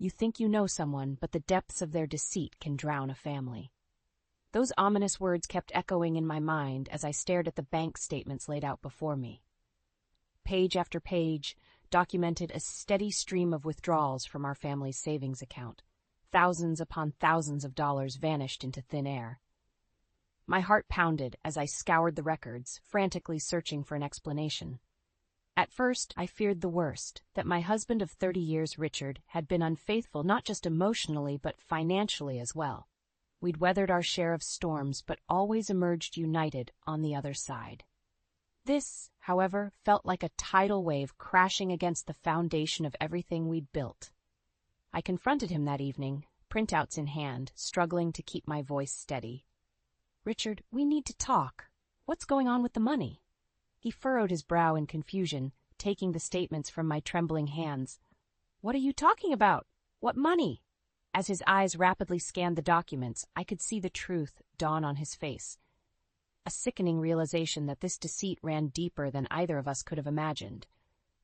You think you know someone, but the depths of their deceit can drown a family. Those ominous words kept echoing in my mind as I stared at the bank statements laid out before me. Page after page documented a steady stream of withdrawals from our family's savings account. Thousands upon thousands of dollars vanished into thin air. My heart pounded as I scoured the records, frantically searching for an explanation. At first, I feared the worst, that my husband of 30 years, Richard, had been unfaithful not just emotionally but financially as well. We'd weathered our share of storms but always emerged united on the other side. This, however, felt like a tidal wave crashing against the foundation of everything we'd built. I confronted him that evening, printouts in hand, struggling to keep my voice steady. "Richard, we need to talk. What's going on with the money?" He furrowed his brow in confusion, taking the statements from my trembling hands. "What are you talking about? What money?" As his eyes rapidly scanned the documents, I could see the truth dawn on his face. A sickening realization that this deceit ran deeper than either of us could have imagined.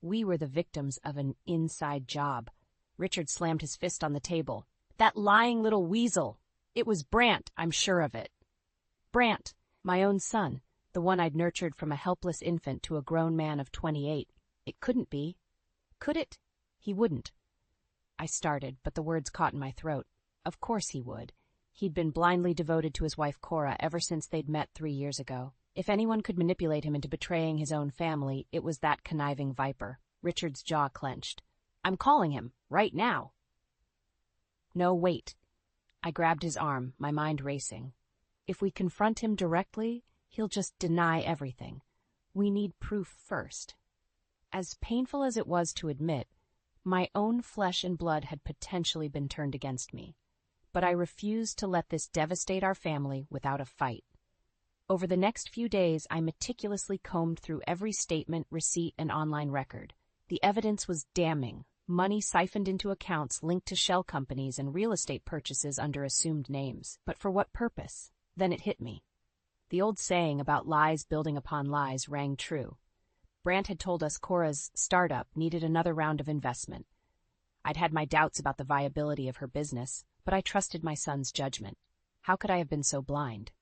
We were the victims of an inside job. Richard slammed his fist on the table. "That lying little weasel! It was Brant, I'm sure of it." Brant, my own son, the one I'd nurtured from a helpless infant to a grown man of 28. It couldn't be. Could it? He wouldn't. I started, but the words caught in my throat. Of course he would. He'd been blindly devoted to his wife Cora ever since they'd met 3 years ago. If anyone could manipulate him into betraying his own family, it was that conniving viper. Richard's jaw clenched. "I'm calling him, right now." "No, wait." I grabbed his arm, my mind racing. If we confront him directly, he'll just deny everything. We need proof first. As painful as it was to admit, my own flesh and blood had potentially been turned against me. But I refused to let this devastate our family without a fight. Over the next few days, I meticulously combed through every statement, receipt, and online record. The evidence was damning. Money siphoned into accounts linked to shell companies and real estate purchases under assumed names. But for what purpose? Then it hit me. The old saying about lies building upon lies rang true. Brant had told us Cora's startup needed another round of investment. I'd had my doubts about the viability of her business, but I trusted my son's judgment. How could I have been so blind?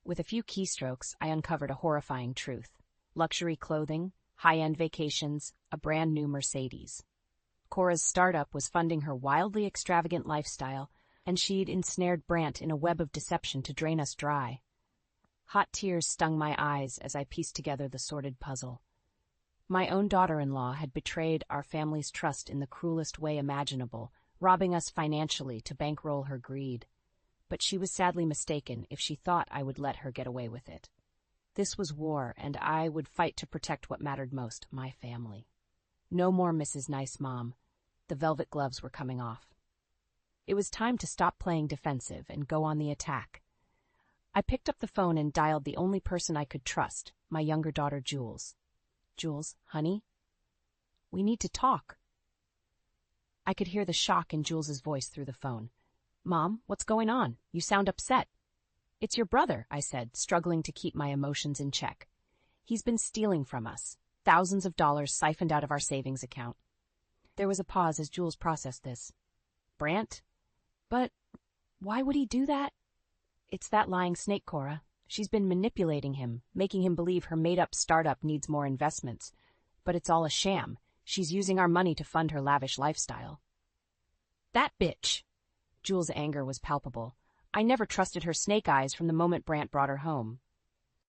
With a few keystrokes, I uncovered a horrifying truth. Luxury clothing, high-end vacations, a brand new Mercedes. Cora's startup was funding her wildly extravagant lifestyle, and she'd ensnared Brant in a web of deception to drain us dry. Hot tears stung my eyes as I pieced together the sordid puzzle. My own daughter-in-law had betrayed our family's trust in the cruelest way imaginable, robbing us financially to bankroll her greed. But she was sadly mistaken if she thought I would let her get away with it. This was war, and I would fight to protect what mattered most, my family. No more Mrs. Nice Mom. The velvet gloves were coming off. It was time to stop playing defensive and go on the attack. I picked up the phone and dialed the only person I could trust, my younger daughter, Jules. "Jules, honey? We need to talk." I could hear the shock in Jules's voice through the phone. "Mom, what's going on? You sound upset." "It's your brother," I said, struggling to keep my emotions in check. "He's been stealing from us. Thousands of dollars siphoned out of our savings account." There was a pause as Jules processed this. "Brant? But why would he do that?" "It's that lying snake, Cora. She's been manipulating him, making him believe her made-up startup needs more investments. But it's all a sham. She's using our money to fund her lavish lifestyle." "That bitch!" Jules' anger was palpable. I never trusted her snake eyes from the moment Brant brought her home.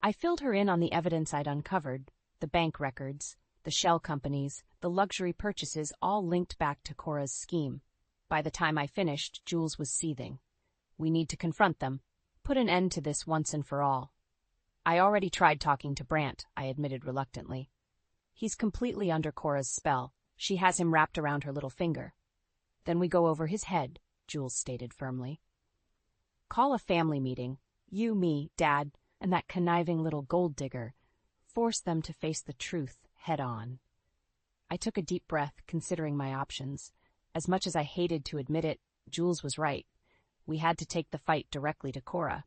I filled her in on the evidence I'd uncovered, the bank records, the shell companies, the luxury purchases, all linked back to Cora's scheme. By the time I finished, Jules was seething. "We need to confront them. Put an end to this once and for all." "I already tried talking to Brant," I admitted reluctantly. "He's completely under Cora's spell. She has him wrapped around her little finger." "Then we go over his head," Jules stated firmly. "Call a family meeting. You, me, Dad, and that conniving little gold digger. Force them to face the truth head on." I took a deep breath, considering my options. As much as I hated to admit it, Jules was right. We had to take the fight directly to Cora.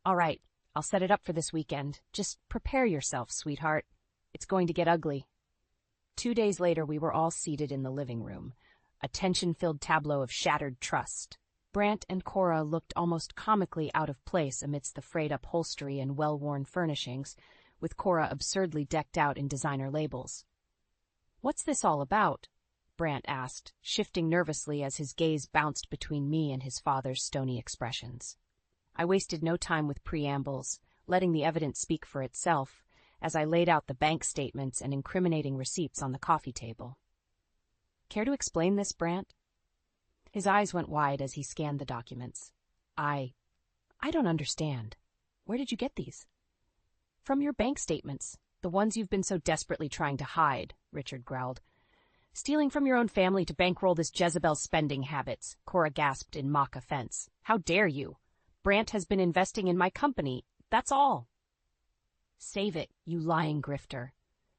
"All right, I'll set it up for this weekend. Just prepare yourself, sweetheart. It's going to get ugly." 2 days later, we were all seated in the living room. a tension-filled tableau of shattered trust. Brant and Cora looked almost comically out of place amidst the frayed upholstery and well-worn furnishings, with Cora absurdly decked out in designer labels. "What's this all about?" Brant asked, shifting nervously as his gaze bounced between me and his father's stony expressions. I wasted no time with preambles, letting the evidence speak for itself, as I laid out the bank statements and incriminating receipts on the coffee table. "Care to explain this, Brant?" His eyes went wide as he scanned the documents. I don't understand. Where did you get these?" "From your bank statements, the ones you've been so desperately trying to hide," Richard growled. "Stealing from your own family to bankroll this Jezebel's spending habits," Cora gasped in mock offense. "How dare you? Brant has been investing in my company, that's all." "Save it, you lying grifter."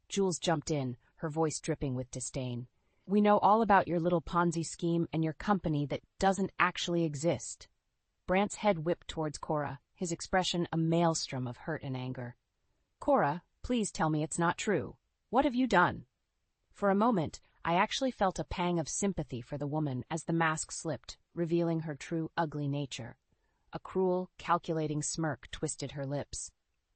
Jules jumped in, her voice dripping with disdain. "We know all about your little Ponzi scheme and your company that doesn't actually exist." Brant's head whipped towards Cora, his expression a maelstrom of hurt and anger. "Cora, please tell me it's not true. What have you done?" For a moment, I actually felt a pang of sympathy for the woman as the mask slipped, revealing her true ugly nature. A cruel, calculating smirk twisted her lips.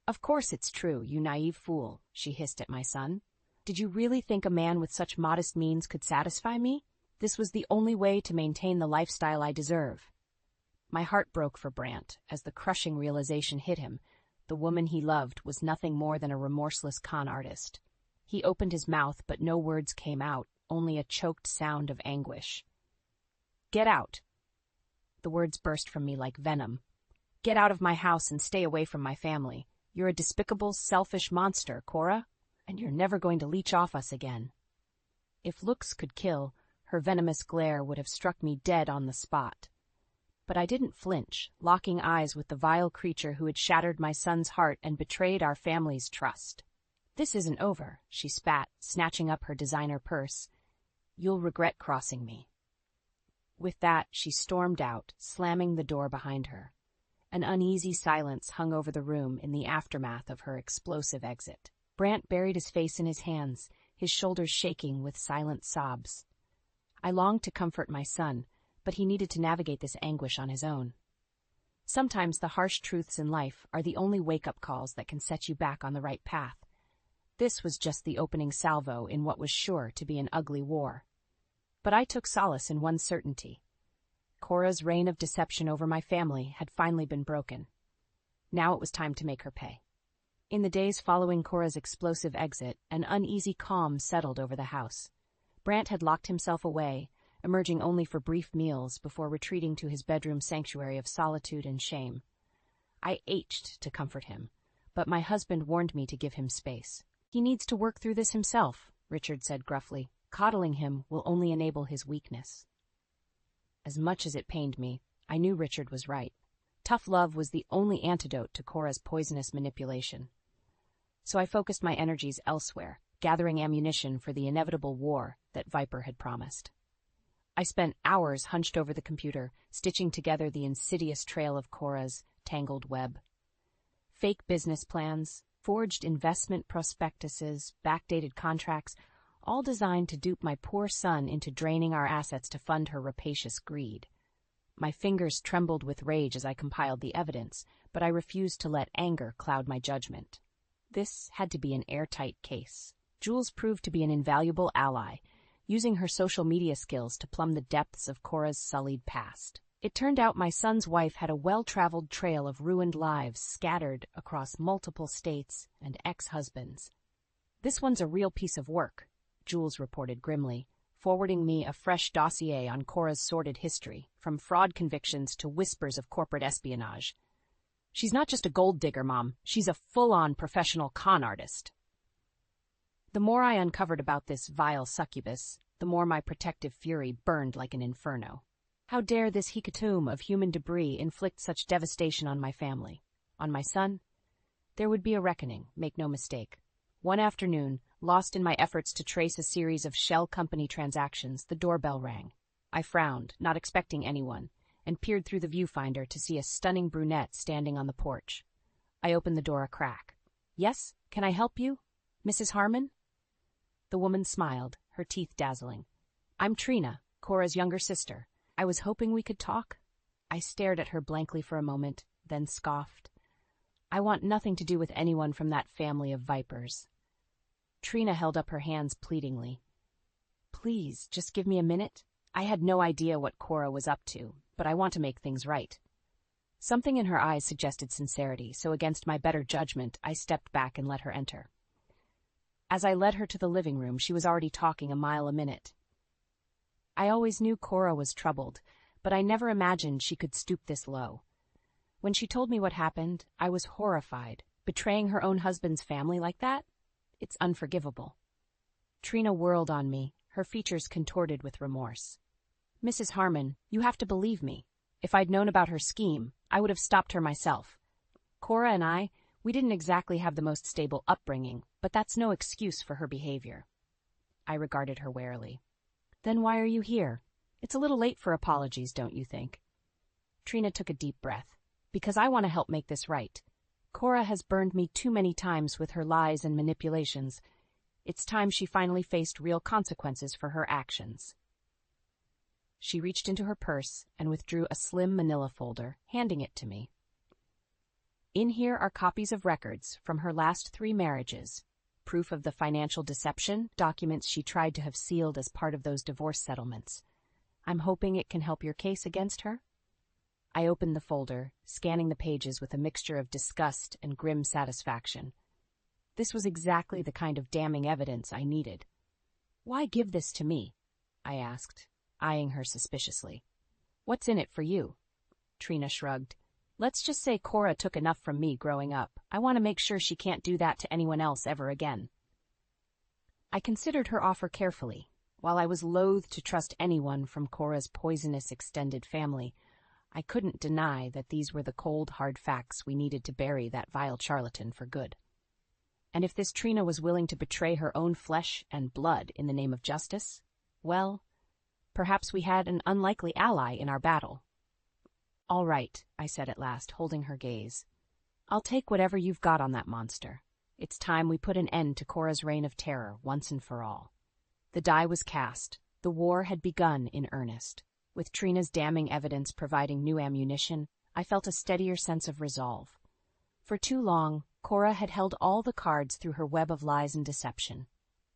"Of course it's true, you naive fool," she hissed at my son. "Did you really think a man with such modest means could satisfy me? This was the only way to maintain the lifestyle I deserve." My heart broke for Brant as the crushing realization hit him. The woman he loved was nothing more than a remorseless con artist. He opened his mouth, but no words came out, only a choked sound of anguish. "Get out." The words burst from me like venom. "Get out of my house and stay away from my family. You're a despicable, selfish monster, Cora, and you're never going to leech off us again." If looks could kill, her venomous glare would have struck me dead on the spot. But I didn't flinch, locking eyes with the vile creature who had shattered my son's heart and betrayed our family's trust. "This isn't over," she spat, snatching up her designer purse. "You'll regret crossing me." With that, she stormed out, slamming the door behind her. An uneasy silence hung over the room in the aftermath of her explosive exit. Brant buried his face in his hands, his shoulders shaking with silent sobs. I longed to comfort my son, but he needed to navigate this anguish on his own. Sometimes the harsh truths in life are the only wake-up calls that can set you back on the right path. This was just the opening salvo in what was sure to be an ugly war. But I took solace in one certainty. Cora's reign of deception over my family had finally been broken. Now it was time to make her pay. In the days following Cora's explosive exit, an uneasy calm settled over the house. Brant had locked himself away, emerging only for brief meals before retreating to his bedroom sanctuary of solitude and shame. I ached to comfort him, but my husband warned me to give him space. "He needs to work through this himself," Richard said gruffly. "Coddling him will only enable his weakness." As much as it pained me, I knew Richard was right. Tough love was the only antidote to Cora's poisonous manipulation. So I focused my energies elsewhere, gathering ammunition for the inevitable war that Viper had promised. I spent hours hunched over the computer, stitching together the insidious trail of Cora's tangled web. Fake business plans, forged investment prospectuses, backdated contracts, all designed to dupe my poor son into draining our assets to fund her rapacious greed. My fingers trembled with rage as I compiled the evidence, but I refused to let anger cloud my judgment. This had to be an airtight case. Jules proved to be an invaluable ally, using her social media skills to plumb the depths of Cora's sullied past. It turned out my son's wife had a well-traveled trail of ruined lives scattered across multiple states and ex-husbands. "This one's a real piece of work," Jules reported grimly, forwarding me a fresh dossier on Cora's sordid history, from fraud convictions to whispers of corporate espionage. "She's not just a gold digger, Mom. She's a full-on professional con artist." The more I uncovered about this vile succubus, the more my protective fury burned like an inferno. How dare this hecatomb of human debris inflict such devastation on my family? On my son? There would be a reckoning, make no mistake. One afternoon, lost in my efforts to trace a series of shell company transactions, the doorbell rang. I frowned, not expecting anyone, and peered through the viewfinder to see a stunning brunette standing on the porch. I opened the door a crack. "Yes, can I help you? Mrs. Harmon?" The woman smiled, her teeth dazzling. "I'm Trina, Cora's younger sister. I was hoping we could talk. I stared at her blankly for a moment, then scoffed. I want nothing to do with anyone from that family of vipers. Trina held up her hands pleadingly. Please, just give me a minute. I had no idea what Cora was up to, but I want to make things right. Something in her eyes suggested sincerity, so against my better judgment, I stepped back and let her enter. As I led her to the living room, she was already talking a mile a minute. I always knew Cora was troubled, but I never imagined she could stoop this low. When she told me what happened, I was horrified. Betraying her own husband's family like that? It's unforgivable. Trina whirled on me, her features contorted with remorse. Mrs. Harmon, you have to believe me. If I'd known about her scheme, I would have stopped her myself. Cora and we didn't exactly have the most stable upbringing, but that's no excuse for her behavior. I regarded her warily. Then why are you here? It's a little late for apologies, don't you think? Trina took a deep breath. Because I want to help make this right. Cora has burned me too many times with her lies and manipulations. It's time she finally faced real consequences for her actions. She reached into her purse and withdrew a slim manila folder, handing it to me. In here are copies of records from her last 3 marriages, proof of the financial deception, documents she tried to have sealed as part of those divorce settlements. I'm hoping it can help your case against her. I opened the folder, scanning the pages with a mixture of disgust and grim satisfaction. This was exactly the kind of damning evidence I needed. Why give this to me? I asked, eyeing her suspiciously. What's in it for you? Trina shrugged. Let's just say Cora took enough from me growing up. I want to make sure she can't do that to anyone else ever again. I considered her offer carefully. While I was loath to trust anyone from Cora's poisonous extended family, I couldn't deny that these were the cold, hard facts we needed to bury that vile charlatan for good. And if this Trina was willing to betray her own flesh and blood in the name of justice, well, perhaps we had an unlikely ally in our battle. All right, I said at last, holding her gaze. I'll take whatever you've got on that monster. It's time we put an end to Cora's reign of terror once and for all. The die was cast. The war had begun in earnest. With Trina's damning evidence providing new ammunition, I felt a steadier sense of resolve. For too long, Cora had held all the cards through her web of lies and deception.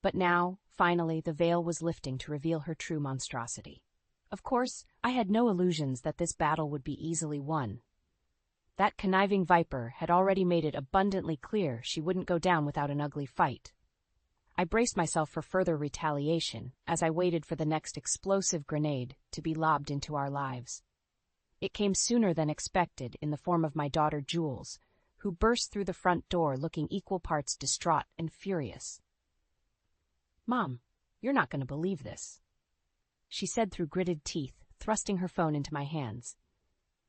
But now, finally, the veil was lifting to reveal her true monstrosity. Of course, I had no illusions that this battle would be easily won. That conniving viper had already made it abundantly clear she wouldn't go down without an ugly fight. I braced myself for further retaliation as I waited for the next explosive grenade to be lobbed into our lives. It came sooner than expected in the form of my daughter Jules, who burst through the front door looking equal parts distraught and furious. "Mom, you're not going to believe this," she said through gritted teeth, thrusting her phone into my hands.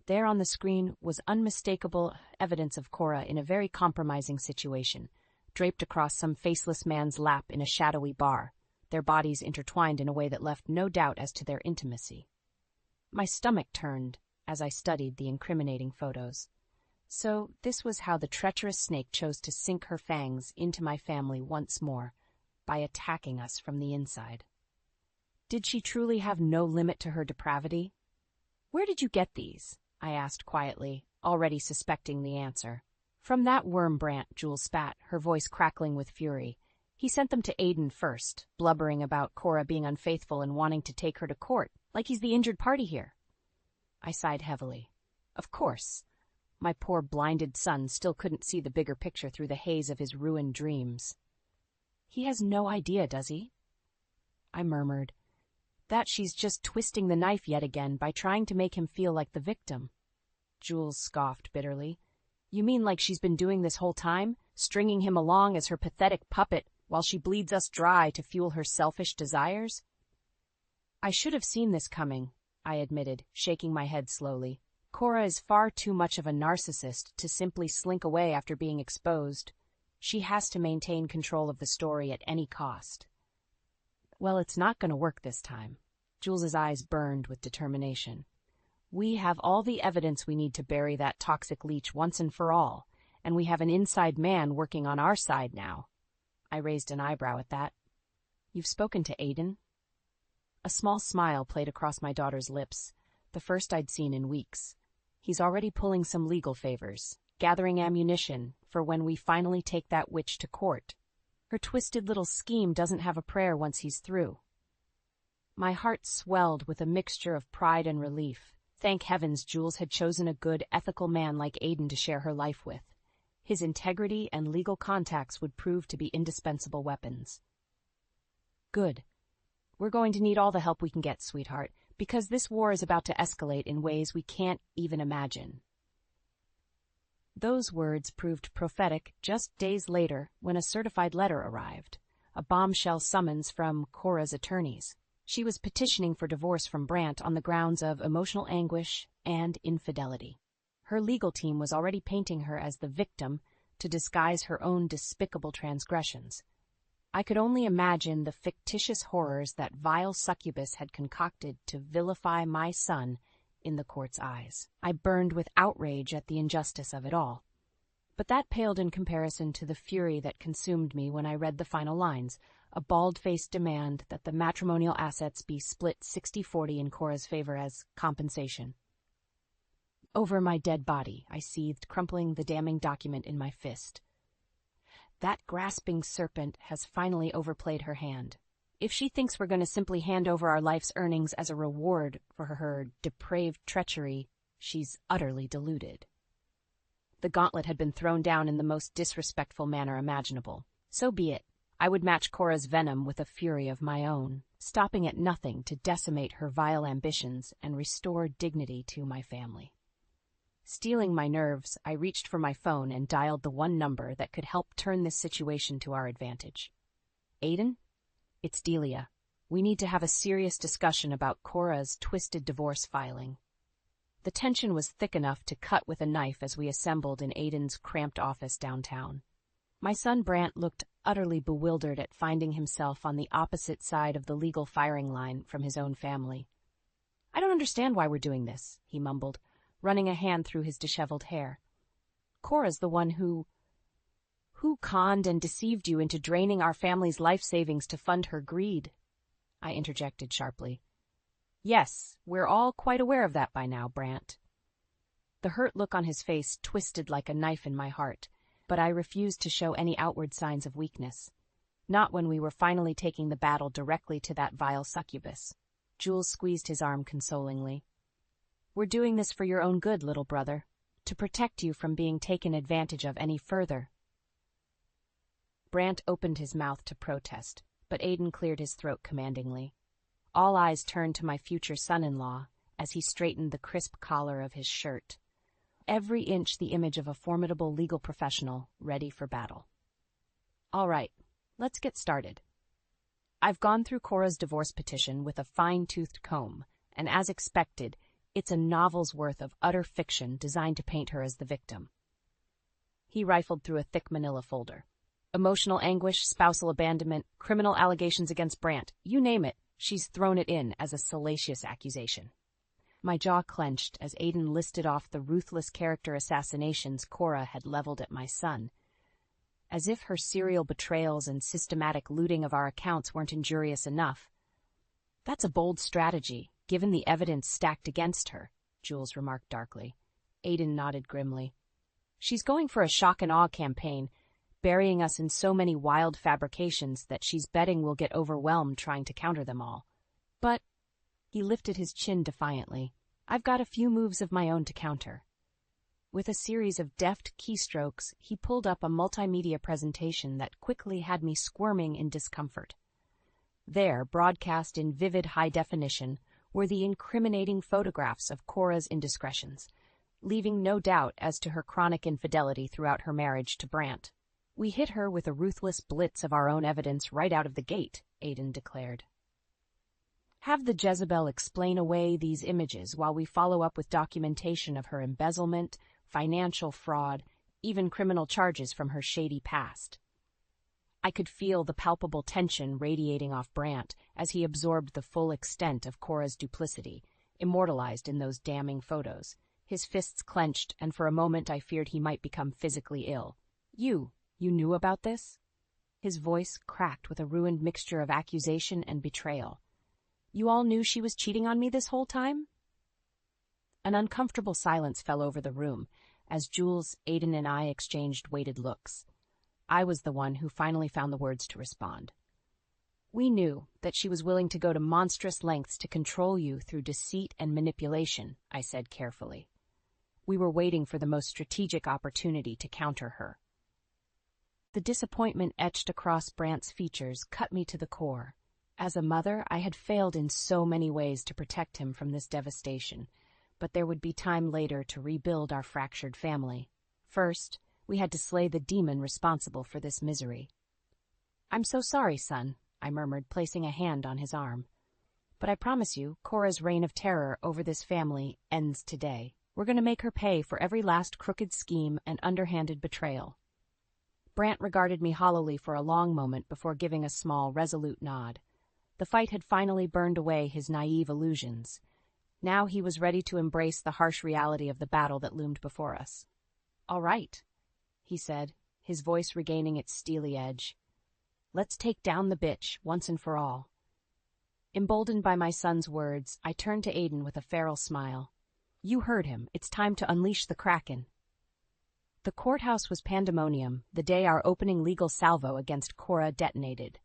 There on the screen was unmistakable evidence of Cora in a very compromising situation, draped across some faceless man's lap in a shadowy bar, their bodies intertwined in a way that left no doubt as to their intimacy. My stomach turned as I studied the incriminating photos. So this was how the treacherous snake chose to sink her fangs into my family once more, by attacking us from the inside. Did she truly have no limit to her depravity? "Where did you get these?" I asked quietly, already suspecting the answer. "From that worm Brant," Jules spat, her voice crackling with fury. "He sent them to Aiden first, blubbering about Cora being unfaithful and wanting to take her to court, like he's the injured party here." I sighed heavily. Of course. My poor blinded son still couldn't see the bigger picture through the haze of his ruined dreams. "He has no idea, does he?" I murmured. "That she's just twisting the knife yet again by trying to make him feel like the victim." Jules scoffed bitterly. "You mean like she's been doing this whole time, stringing him along as her pathetic puppet while she bleeds us dry to fuel her selfish desires?" "I should have seen this coming," I admitted, shaking my head slowly. "Cora is far too much of a narcissist to simply slink away after being exposed. She has to maintain control of the story at any cost." "Well, it's not going to work this time." Jules's eyes burned with determination. "We have all the evidence we need to bury that toxic leech once and for all, and we have an inside man working on our side now." I raised an eyebrow at that. "You've spoken to Aiden?" A small smile played across my daughter's lips, the first I'd seen in weeks. He's already pulling some legal favors, gathering ammunition for when we finally take that witch to court. Her twisted little scheme doesn't have a prayer once he's through. My heart swelled with a mixture of pride and relief. Thank heavens Jules had chosen a good, ethical man like Aiden to share her life with. His integrity and legal contacts would prove to be indispensable weapons. Good. We're going to need all the help we can get, sweetheart, because this war is about to escalate in ways we can't even imagine. Those words proved prophetic just days later when a certified letter arrived, a bombshell summons from Cora's attorneys. She was petitioning for divorce from Brant on the grounds of emotional anguish and infidelity. Her legal team was already painting her as the victim to disguise her own despicable transgressions. I could only imagine the fictitious horrors that vile succubus had concocted to vilify my son in the court's eyes. I burned with outrage at the injustice of it all. But that paled in comparison to the fury that consumed me when I read the final lines, a bald-faced demand that the matrimonial assets be split 60-40 in Cora's favor as compensation. Over my dead body, I seethed, crumpling the damning document in my fist. That grasping serpent has finally overplayed her hand. If she thinks we're going to simply hand over our life's earnings as a reward for her depraved treachery, she's utterly deluded. The gauntlet had been thrown down in the most disrespectful manner imaginable. So be it. I would match Cora's venom with a fury of my own, stopping at nothing to decimate her vile ambitions and restore dignity to my family. Steeling my nerves, I reached for my phone and dialed the one number that could help turn this situation to our advantage. Aiden? It's Delia. We need to have a serious discussion about Cora's twisted divorce filing. The tension was thick enough to cut with a knife as we assembled in Aiden's cramped office downtown. My son Brant looked utterly bewildered at finding himself on the opposite side of the legal firing line from his own family. I don't understand why we're doing this, he mumbled, running a hand through his disheveled hair. Cora's the one who conned and deceived you into draining our family's life savings to fund her greed, I interjected sharply. Yes, we're all quite aware of that by now, Brant. The hurt look on his face twisted like a knife in my heart, but I refused to show any outward signs of weakness. Not when we were finally taking the battle directly to that vile succubus. Jules squeezed his arm consolingly. We're doing this for your own good, little brother, to protect you from being taken advantage of any further. Brant opened his mouth to protest, but Aiden cleared his throat commandingly. All eyes turned to my future son-in-law as he straightened the crisp collar of his shirt, every inch the image of a formidable legal professional ready for battle. All right, let's get started. I've gone through Cora's divorce petition with a fine-toothed comb, and as expected, it's a novel's worth of utter fiction designed to paint her as the victim. He rifled through a thick manila folder. Emotional anguish, spousal abandonment, criminal allegations against Brant, you name it, she's thrown it in as a salacious accusation. My jaw clenched as Aiden listed off the ruthless character assassinations Cora had leveled at my son. As if her serial betrayals and systematic looting of our accounts weren't injurious enough. That's a bold strategy, given the evidence stacked against her, Jules remarked darkly. Aiden nodded grimly. She's going for a shock and awe campaign, burying us in so many wild fabrications that she's betting we'll get overwhelmed trying to counter them all. But, he lifted his chin defiantly, I've got a few moves of my own to counter. With a series of deft keystrokes, he pulled up a multimedia presentation that quickly had me squirming in discomfort. There, broadcast in vivid high definition, were the incriminating photographs of Cora's indiscretions, leaving no doubt as to her chronic infidelity throughout her marriage to Brant. We hit her with a ruthless blitz of our own evidence right out of the gate, Aiden declared. Have the Jezebel explain away these images while we follow up with documentation of her embezzlement, financial fraud, even criminal charges from her shady past. I could feel the palpable tension radiating off Brant as he absorbed the full extent of Cora's duplicity, immortalized in those damning photos. His fists clenched, and for a moment I feared he might become physically ill. You knew about this? His voice cracked with a ruined mixture of accusation and betrayal. You all knew she was cheating on me this whole time? An uncomfortable silence fell over the room as Jules, Aiden, and I exchanged weighted looks. I was the one who finally found the words to respond. We knew that she was willing to go to monstrous lengths to control you through deceit and manipulation, I said carefully. We were waiting for the most strategic opportunity to counter her. The disappointment etched across Brant's features cut me to the core. As a mother, I had failed in so many ways to protect him from this devastation, but there would be time later to rebuild our fractured family. First, we had to slay the demon responsible for this misery. "I'm so sorry, son," I murmured, placing a hand on his arm. "But I promise you, Cora's reign of terror over this family ends today. We're going to make her pay for every last crooked scheme and underhanded betrayal." Brant regarded me hollowly for a long moment before giving a small, resolute nod. The fight had finally burned away his naive illusions. Now he was ready to embrace the harsh reality of the battle that loomed before us. "All right," he said, his voice regaining its steely edge. "Let's take down the bitch, once and for all." Emboldened by my son's words, I turned to Aiden with a feral smile. "You heard him. It's time to unleash the Kraken." The courthouse was pandemonium the day our opening legal salvo against Cora detonated.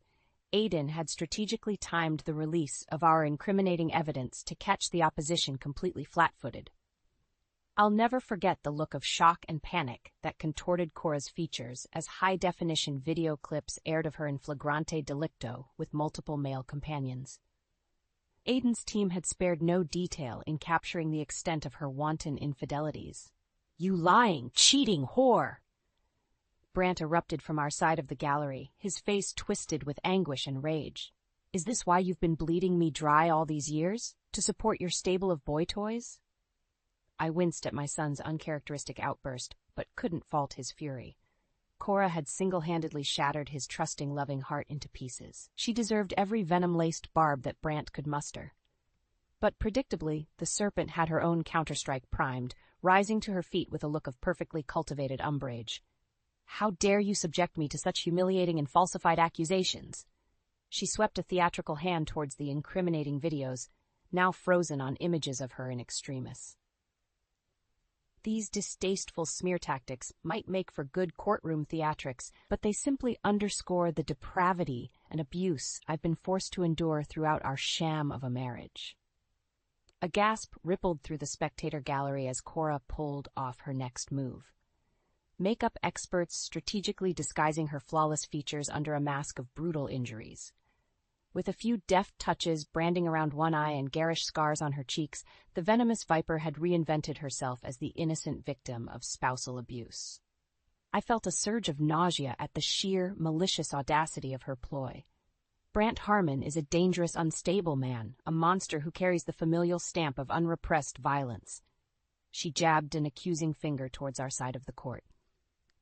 Aiden had strategically timed the release of our incriminating evidence to catch the opposition completely flat-footed. I'll never forget the look of shock and panic that contorted Cora's features as high-definition video clips aired of her in flagrante delicto with multiple male companions. Aiden's team had spared no detail in capturing the extent of her wanton infidelities. "You lying, cheating whore!" Brant erupted from our side of the gallery, his face twisted with anguish and rage. "Is this why you've been bleeding me dry all these years? To support your stable of boy toys?" I winced at my son's uncharacteristic outburst, but couldn't fault his fury. Cora had single-handedly shattered his trusting, loving heart into pieces. She deserved every venom-laced barb that Brant could muster. But predictably, the serpent had her own counterstrike primed, rising to her feet with a look of perfectly cultivated umbrage. "How dare you subject me to such humiliating and falsified accusations?" She swept a theatrical hand towards the incriminating videos, now frozen on images of her in extremis. These distasteful smear tactics might make for good courtroom theatrics, but they simply underscore the depravity and abuse I've been forced to endure throughout our sham of a marriage. A gasp rippled through the spectator gallery as Cora pulled off her next move. Makeup experts strategically disguising her flawless features under a mask of brutal injuries. With a few deft touches branding around one eye and garish scars on her cheeks, the venomous viper had reinvented herself as the innocent victim of spousal abuse. I felt a surge of nausea at the sheer, malicious audacity of her ploy. Brant Harmon is a dangerous, unstable man, a monster who carries the familial stamp of unrepressed violence. She jabbed an accusing finger towards our side of the court.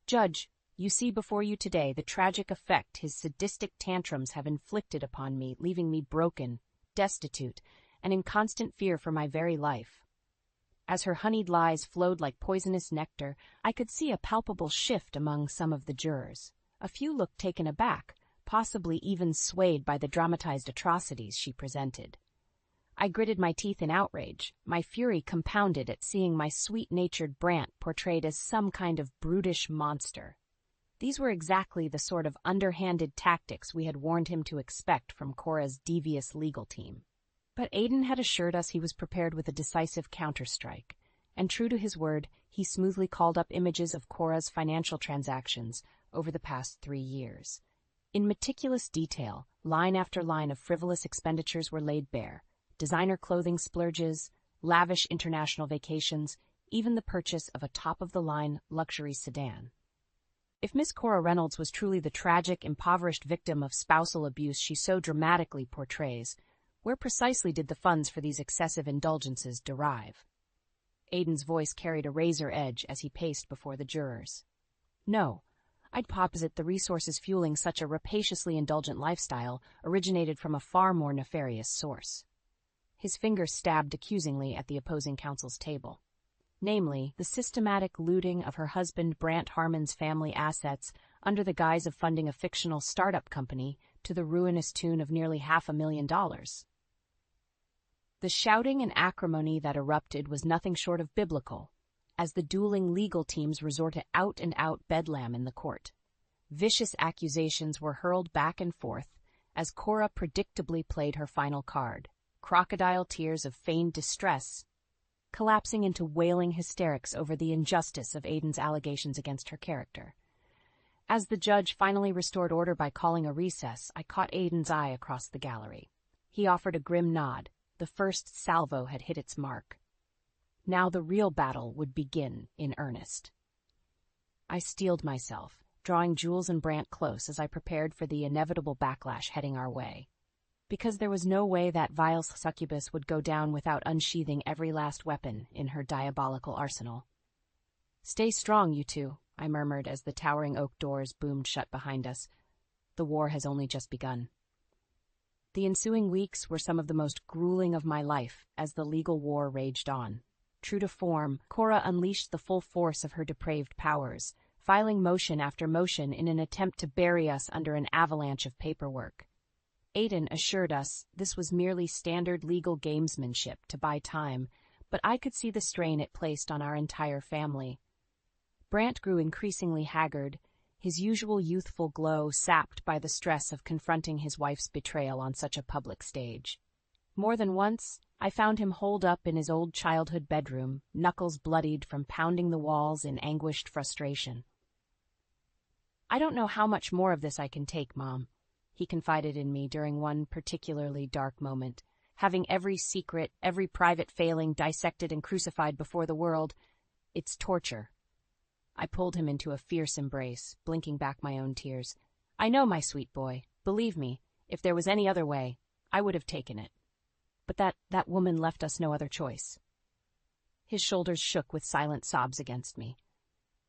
"Judge, you see before you today the tragic effect his sadistic tantrums have inflicted upon me, leaving me broken, destitute, and in constant fear for my very life." As her honeyed lies flowed like poisonous nectar, I could see a palpable shift among some of the jurors. A few looked taken aback, possibly even swayed by the dramatized atrocities she presented. I gritted my teeth in outrage, my fury compounded at seeing my sweet-natured Brant portrayed as some kind of brutish monster. These were exactly the sort of underhanded tactics we had warned him to expect from Cora's devious legal team. But Aiden had assured us he was prepared with a decisive counterstrike, and true to his word, he smoothly called up images of Cora's financial transactions over the past 3 years. In meticulous detail, line after line of frivolous expenditures were laid bare. Designer clothing splurges, lavish international vacations, even the purchase of a top-of-the-line luxury sedan. If Miss Cora Reynolds was truly the tragic, impoverished victim of spousal abuse she so dramatically portrays, where precisely did the funds for these excessive indulgences derive? Aiden's voice carried a razor edge as he paced before the jurors. "No, I'd posit the resources fueling such a rapaciously indulgent lifestyle originated from a far more nefarious source." His finger stabbed accusingly at the opposing counsel's table. Namely, the systematic looting of her husband Brant Harmon's family assets under the guise of funding a fictional startup company to the ruinous tune of nearly $500,000. The shouting and acrimony that erupted was nothing short of biblical, as the dueling legal teams resorted to out-and-out bedlam in the court. Vicious accusations were hurled back and forth, as Cora predictably played her final card, crocodile tears of feigned distress, collapsing into wailing hysterics over the injustice of Aiden's allegations against her character. As the judge finally restored order by calling a recess, I caught Aiden's eye across the gallery. He offered a grim nod. The first salvo had hit its mark. Now the real battle would begin in earnest. I steeled myself, drawing Jules and Brant close as I prepared for the inevitable backlash heading our way. Because there was no way that vile succubus would go down without unsheathing every last weapon in her diabolical arsenal. "Stay strong, you two," I murmured as the towering oak doors boomed shut behind us. "The war has only just begun." The ensuing weeks were some of the most grueling of my life as the legal war raged on. True to form, Cora unleashed the full force of her depraved powers, filing motion after motion in an attempt to bury us under an avalanche of paperwork. Aiden assured us this was merely standard legal gamesmanship to buy time, but I could see the strain it placed on our entire family. Brant grew increasingly haggard, his usual youthful glow sapped by the stress of confronting his wife's betrayal on such a public stage. More than once, I found him holed up in his old childhood bedroom, knuckles bloodied from pounding the walls in anguished frustration. "I don't know how much more of this I can take, Mom," he confided in me during one particularly dark moment. "Having every secret, every private failing dissected and crucified before the world, it's torture." I pulled him into a fierce embrace, blinking back my own tears. "I know, my sweet boy. Believe me, if there was any other way, I would have taken it. But that woman left us no other choice." His shoulders shook with silent sobs against me.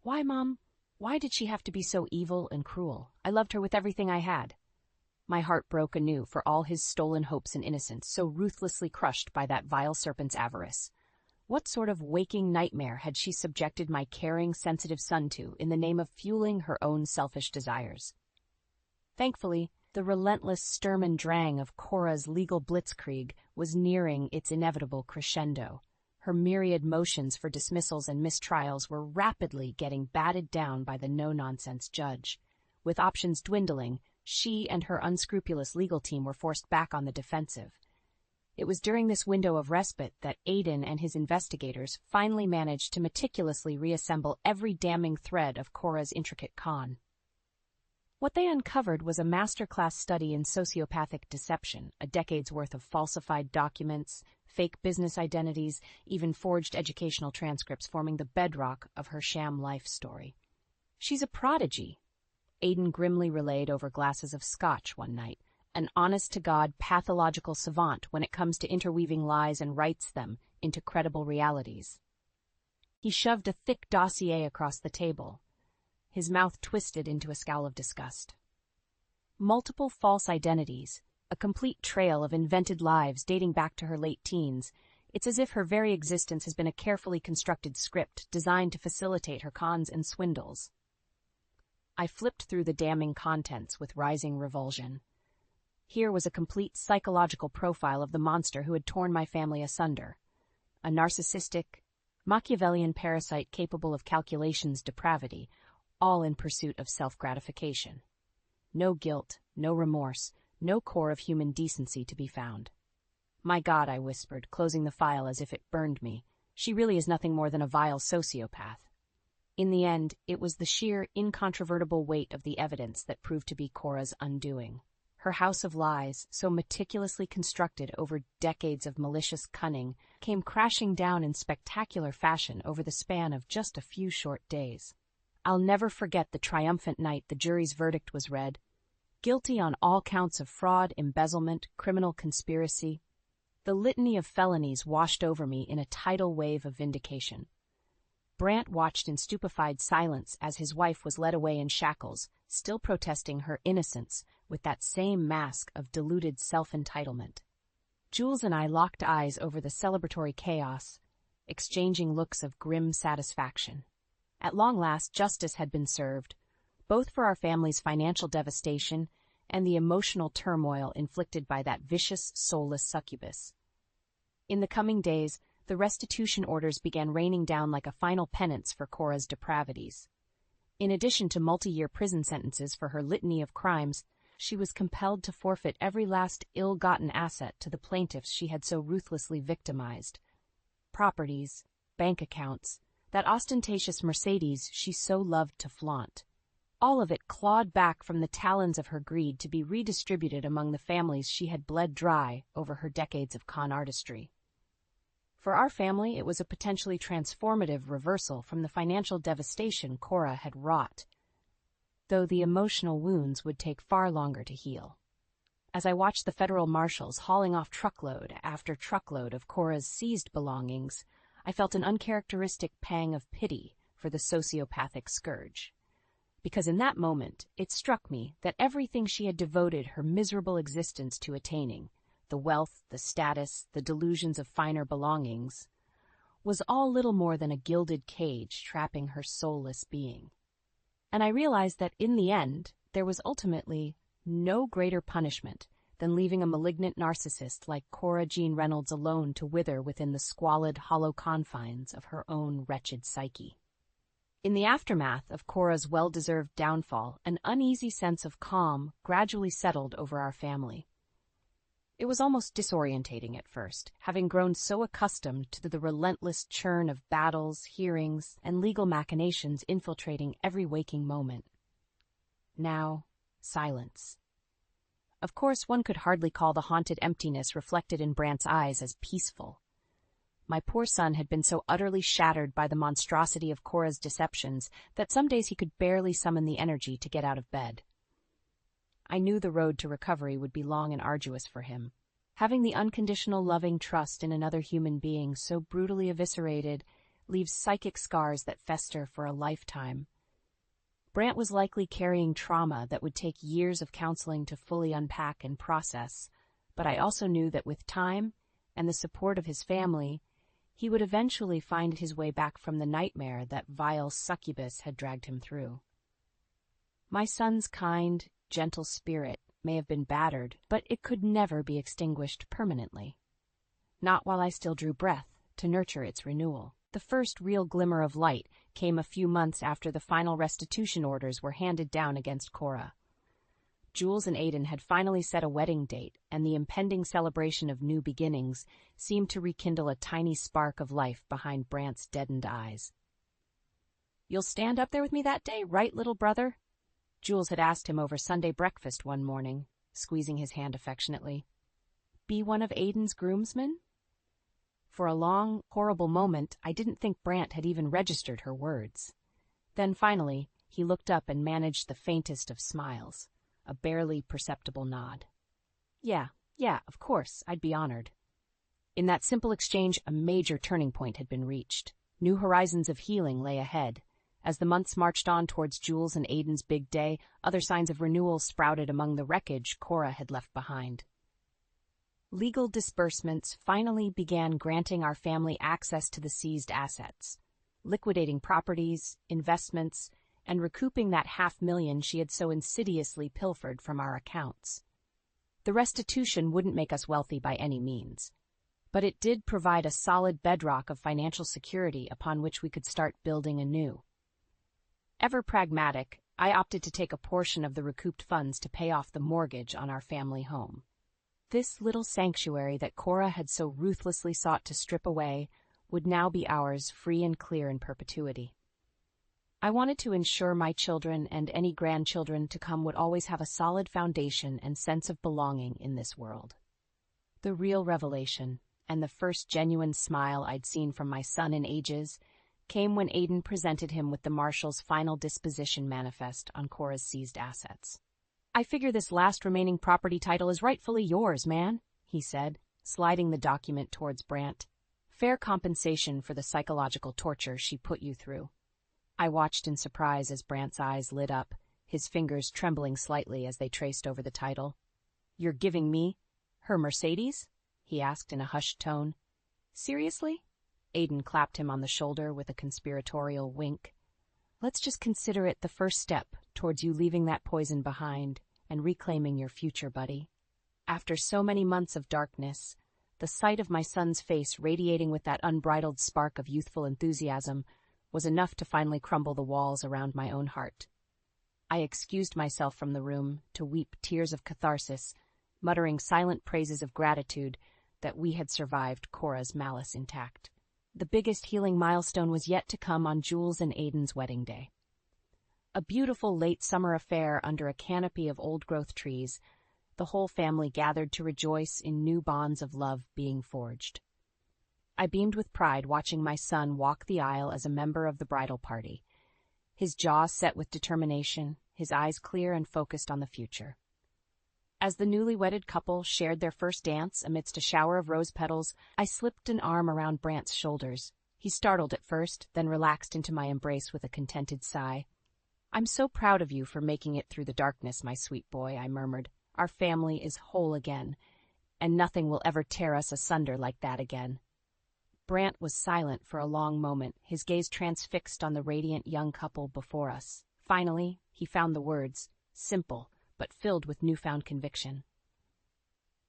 "Why, Mom? Why did she have to be so evil and cruel? I loved her with everything I had." My heart broke anew for all his stolen hopes and innocence, so ruthlessly crushed by that vile serpent's avarice. What sort of waking nightmare had she subjected my caring, sensitive son to in the name of fueling her own selfish desires? Thankfully, the relentless Sturm und Drang of Cora's legal blitzkrieg was nearing its inevitable crescendo. Her myriad motions for dismissals and mistrials were rapidly getting batted down by the no-nonsense judge. With options dwindling, she and her unscrupulous legal team were forced back on the defensive. It was during this window of respite that Aiden and his investigators finally managed to meticulously reassemble every damning thread of Cora's intricate con. What they uncovered was a masterclass study in sociopathic deception, a decade's worth of falsified documents, fake business identities, even forged educational transcripts forming the bedrock of her sham life story. "She's a prodigy," Aiden grimly relayed over glasses of scotch one night, "an honest-to-God pathological savant when it comes to interweaving lies and writes them into credible realities." He shoved a thick dossier across the table, his mouth twisted into a scowl of disgust. Multiple false identities, a complete trail of invented lives dating back to her late teens. It's as if her very existence has been a carefully constructed script designed to facilitate her cons and swindles. I flipped through the damning contents with rising revulsion. Here was a complete psychological profile of the monster who had torn my family asunder. A narcissistic, Machiavellian parasite capable of calculations depravity, all in pursuit of self-gratification. No guilt, no remorse, no core of human decency to be found. "My God," I whispered, closing the file as if it burned me. "She really is nothing more than a vile sociopath." In the end, it was the sheer, incontrovertible weight of the evidence that proved to be Cora's undoing. Her house of lies, so meticulously constructed over decades of malicious cunning, came crashing down in spectacular fashion over the span of just a few short days. I'll never forget the triumphant night the jury's verdict was read. Guilty on all counts of fraud, embezzlement, criminal conspiracy. The litany of felonies washed over me in a tidal wave of vindication. Brant watched in stupefied silence as his wife was led away in shackles, still protesting her innocence with that same mask of deluded self-entitlement. Jules and I locked eyes over the celebratory chaos, exchanging looks of grim satisfaction. At long last, justice had been served, both for our family's financial devastation and the emotional turmoil inflicted by that vicious, soulless succubus. In the coming days, the restitution orders began raining down like a final penance for Cora's depravities. In addition to multi-year prison sentences for her litany of crimes, she was compelled to forfeit every last ill-gotten asset to the plaintiffs she had so ruthlessly victimized. Properties, bank accounts, that ostentatious Mercedes she so loved to flaunt. All of it clawed back from the talons of her greed to be redistributed among the families she had bled dry over her decades of con artistry. For our family, it was a potentially transformative reversal from the financial devastation Cora had wrought, though the emotional wounds would take far longer to heal. As I watched the federal marshals hauling off truckload after truckload of Cora's seized belongings, I felt an uncharacteristic pang of pity for the sociopathic scourge. Because in that moment, it struck me that everything she had devoted her miserable existence to attaining, the wealth, the status, the delusions of finer belongings, was all little more than a gilded cage trapping her soulless being. And I realized that in the end, there was ultimately no greater punishment than leaving a malignant narcissist like Cora Jean Reynolds alone to wither within the squalid, hollow confines of her own wretched psyche. In the aftermath of Cora's well-deserved downfall, an uneasy sense of calm gradually settled over our family. It was almost disorientating at first, having grown so accustomed to the relentless churn of battles, hearings, and legal machinations infiltrating every waking moment. Now, silence. Of course, one could hardly call the haunted emptiness reflected in Brant's eyes as peaceful. My poor son had been so utterly shattered by the monstrosity of Cora's deceptions that some days he could barely summon the energy to get out of bed. I knew the road to recovery would be long and arduous for him. Having the unconditional loving trust in another human being so brutally eviscerated leaves psychic scars that fester for a lifetime. Brant was likely carrying trauma that would take years of counseling to fully unpack and process, but I also knew that with time and the support of his family, he would eventually find his way back from the nightmare that vile succubus had dragged him through. My son's kind, gentle spirit may have been battered, but it could never be extinguished permanently. Not while I still drew breath to nurture its renewal. The first real glimmer of light came a few months after the final restitution orders were handed down against Cora. Jules and Aiden had finally set a wedding date, and the impending celebration of new beginnings seemed to rekindle a tiny spark of life behind Brant's deadened eyes. "You'll stand up there with me that day, right, little brother?" Jules had asked him over Sunday breakfast one morning, squeezing his hand affectionately. "Be one of Aiden's groomsmen?" For a long, horrible moment, I didn't think Brant had even registered her words. Then finally, he looked up and managed the faintest of smiles, a barely perceptible nod. Yeah, of course, I'd be honored." In that simple exchange, a major turning point had been reached. New horizons of healing lay ahead. As the months marched on towards Jules and Aiden's big day, other signs of renewal sprouted among the wreckage Cora had left behind. Legal disbursements finally began granting our family access to the seized assets, liquidating properties, investments, and recouping that $500,000 she had so insidiously pilfered from our accounts. The restitution wouldn't make us wealthy by any means, but it did provide a solid bedrock of financial security upon which we could start building anew. Ever pragmatic, I opted to take a portion of the recouped funds to pay off the mortgage on our family home. This little sanctuary that Cora had so ruthlessly sought to strip away would now be ours free and clear in perpetuity. I wanted to ensure my children and any grandchildren to come would always have a solid foundation and sense of belonging in this world. The real revelation, and the first genuine smile I'd seen from my son in ages, came when Aiden presented him with the marshal's final disposition manifest on Cora's seized assets. "I figure this last remaining property title is rightfully yours, man," he said, sliding the document towards Brant. "Fair compensation for the psychological torture she put you through." I watched in surprise as Brant's eyes lit up, his fingers trembling slightly as they traced over the title. "You're giving me her Mercedes?" he asked in a hushed tone. "Seriously?" Aiden clapped him on the shoulder with a conspiratorial wink. "Let's just consider it the first step towards you leaving that poison behind and reclaiming your future, buddy. After so many months of darkness, The sight of my son's face radiating with that unbridled spark of youthful enthusiasm was enough to finally crumble the walls around my own heart. I excused myself from the room to weep tears of catharsis, muttering silent praises of gratitude that we had survived Cora's malice intact. The biggest healing milestone was yet to come on Jules and Aiden's wedding day. A beautiful late summer affair under a canopy of old-growth trees, the whole family gathered to rejoice in new bonds of love being forged. I beamed with pride watching my son walk the aisle as a member of the bridal party, his jaw set with determination, his eyes clear and focused on the future. As the newly wedded couple shared their first dance amidst a shower of rose petals, I slipped an arm around Brant's shoulders. He startled at first, then relaxed into my embrace with a contented sigh. "I'm so proud of you for making it through the darkness, my sweet boy," I murmured. "Our family is whole again, and nothing will ever tear us asunder like that again." Brant was silent for a long moment, his gaze transfixed on the radiant young couple before us. Finally, he found the words, simple, but filled with newfound conviction.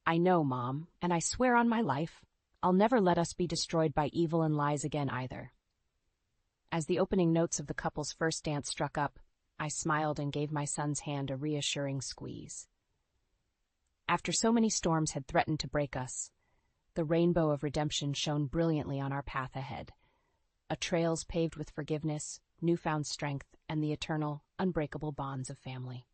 "I know, Mom, and I swear on my life, I'll never let us be destroyed by evil and lies again either." As the opening notes of the couple's first dance struck up, I smiled and gave my son's hand a reassuring squeeze. After so many storms had threatened to break us, the rainbow of redemption shone brilliantly on our path ahead, a trails paved with forgiveness, newfound strength, and the eternal, unbreakable bonds of family.